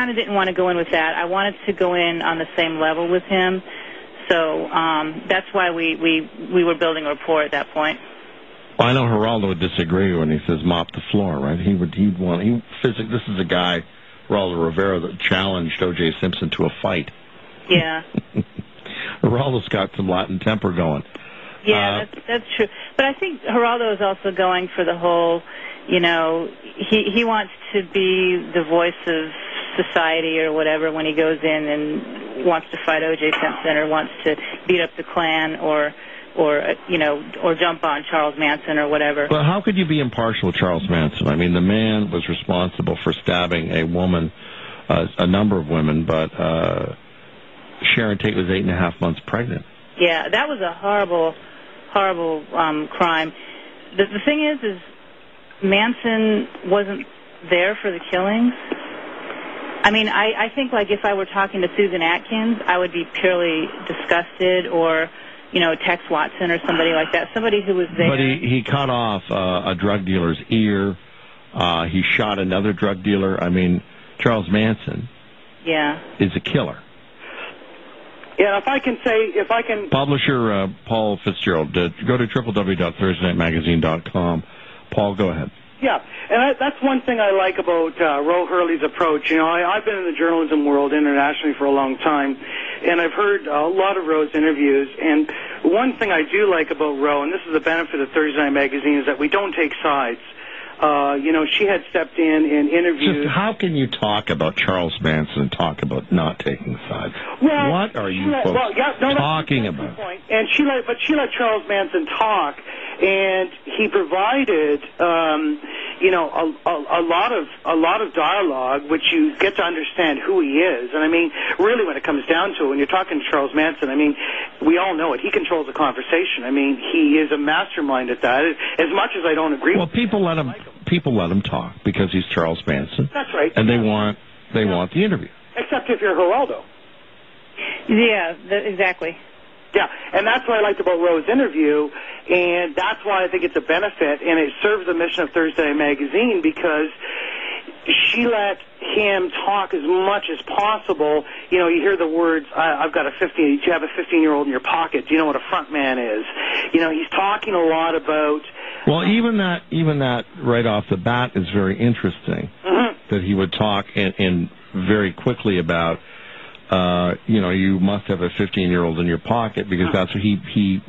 kind of didn't want to go in with that. I wanted to go in on the same level with him. So that's why we were building a rapport at that point. Well, I know Geraldo would disagree when he says mop the floor, right? This is a guy, Geraldo Rivera, that challenged O.J. Simpson to a fight. Yeah. Geraldo's got some Latin temper going. Yeah, that's true. But I think Geraldo is also going for the whole, he wants to be the voice of society or whatever when he goes in and wants to fight O.J. Simpson or wants to beat up the Klan or jump on Charles Manson or whatever. Well, how could you be impartial with Charles Manson? I mean, the man was responsible for stabbing a woman, a number of women, but Sharon Tate was 8.5 months pregnant. Yeah, that was a horrible crime. The thing is Manson wasn't there for the killings. I mean, I think, like, if I were talking to Susan Atkins, I would be purely disgusted, or, Tex Watson or somebody like that, somebody who was there. But he cut off a drug dealer's ear. He shot another drug dealer. I mean, Charles Manson is a killer. Yeah, if I can... Publisher Paul Fitzgerald, go to www.thursdaynightmagazine.com. Paul, go ahead. Yeah, and that's one thing I like about Ro Hurley's approach. I've been in the journalism world internationally for a long time, and I've heard a lot of Ro's interviews, and one thing I do like about Ro, and this is the benefit of Thursday Night Magazine, is that we don't take sides. She had stepped in and interviewed... Just how can you talk about Charles Manson and talk about not taking sides? Well, what are you folks talking about? And she let Charles Manson talk, and he provided, a lot of dialogue, which you get to understand who he is. And I mean, really, when it comes down to it, when you're talking to Charles Manson, I mean, we all know it. He controls the conversation. I mean, he is a mastermind at that. As much as I don't agree. Well, people let him talk because he's Charles Manson. That's right. And they want the interview. Except if you're Geraldo. Yeah, exactly. Yeah, and that's what I liked about Ro's interview, and that's why I think it's a benefit, and it serves the mission of Thursday Magazine, because she let him talk as much as possible. You hear the words, you have a 15-year-old in your pocket. Do you know what a front man is? He's talking a lot about... Well, even that right off the bat is very interesting, that he would talk in very quickly about... you must have a 15-year-old in your pocket, because that's what he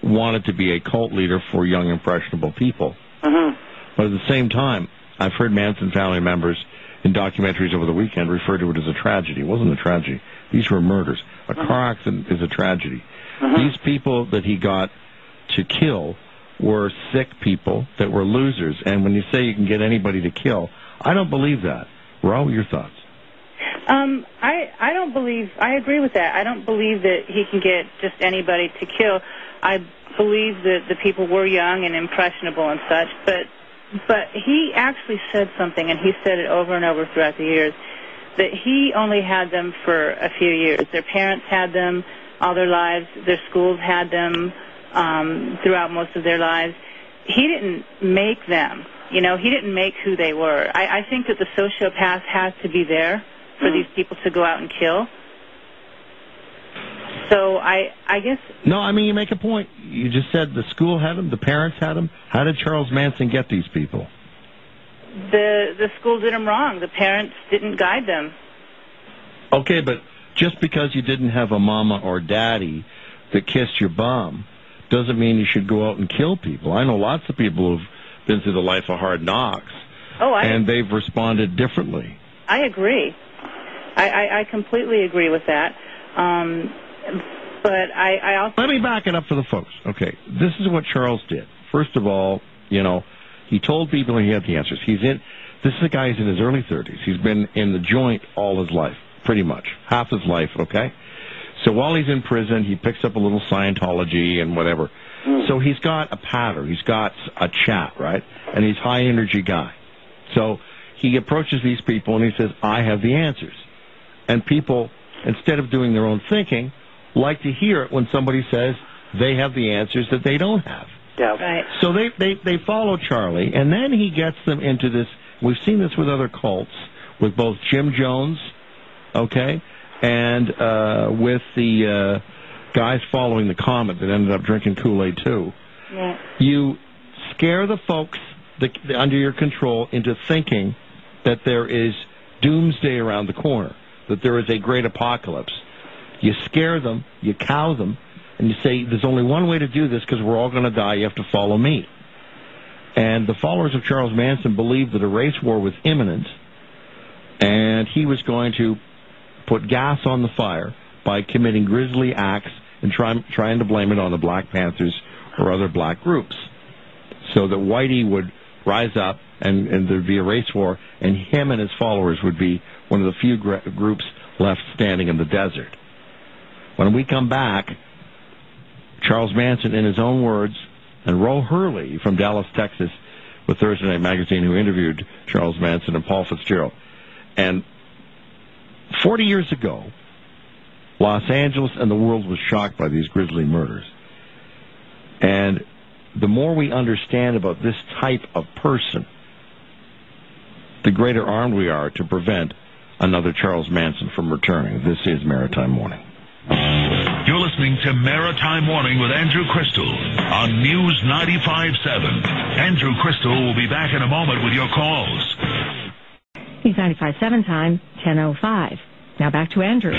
wanted to be a cult leader for young, impressionable people. But at the same time, I've heard Manson family members in documentaries over the weekend refer to it as a tragedy. It wasn't a tragedy. These were murders. A car accident is a tragedy. These people that he got to kill were sick people that were losers. And when you say you can get anybody to kill, I don't believe that. Ro, your thoughts? I don't believe, I agree with that. I don't believe that he can get just anybody to kill. I believe that the people were young and impressionable and such, but he actually said something, and he said it over and over throughout the years, that he only had them for a few years. Their parents had them all their lives. Their schools had them throughout most of their lives. He didn't make them. He didn't make who they were. I think that the sociopath has to be there for these people to go out and kill. So I guess... No, I mean, you make a point. You just said the school had them, the parents had them. How did Charles Manson get these people? The school did them wrong. The parents didn't guide them. Okay, but just because you didn't have a mama or daddy that kissed your bum doesn't mean you should go out and kill people. I know lots of people who've been through the life of hard knocks, and they've responded differently. I agree. I completely agree with that. But I also... Let me back it up for the folks. Okay, this is what Charles did. First of all, he told people he had the answers. This is a guy who's in his early 30s. He's been in the joint all his life, pretty much. Half his life, okay? So while he's in prison, he picks up a little Scientology and whatever. So he's got a pattern. He's got a chat, right? And he's a high-energy guy. So he approaches these people and he says, I have the answers. And people, instead of doing their own thinking, like to hear it when somebody says they have the answers that they don't have. Yeah. Right. So they follow Charlie, and then he gets them into this. We've seen this with other cults, with both Jim Jones okay? And with the guys following the comet that ended up drinking Kool-Aid too. Yeah. You scare the folks under your control into thinking that there is doomsday around the corner, that there is a great apocalypse. You scare them, you cow them, and you say, there's only one way to do this because we're all going to die, you have to follow me. And the followers of Charles Manson believed that a race war was imminent, and he was going to put gas on the fire by committing grisly acts and trying to blame it on the Black Panthers or other black groups, so that Whitey would rise up and there'd be a race war, and him and his followers would be one of the few groups left standing in the desert. When we come back, Charles Manson, in his own words, and Ro Hurley from Dallas, Texas, with Thursday Night Magazine, who interviewed Charles Manson, and Paul Fitzgerald. And 40 years ago, Los Angeles and the world was shocked by these grisly murders. And the more we understand about this type of person, the greater armed we are to prevent another Charles Manson from returning. This is Maritime Morning. You're listening to Maritime Morning with Andrew Krystal on News 95.7. Andrew Krystal will be back in a moment with your calls. News 95.7 time, 10:05. Now back to Andrew.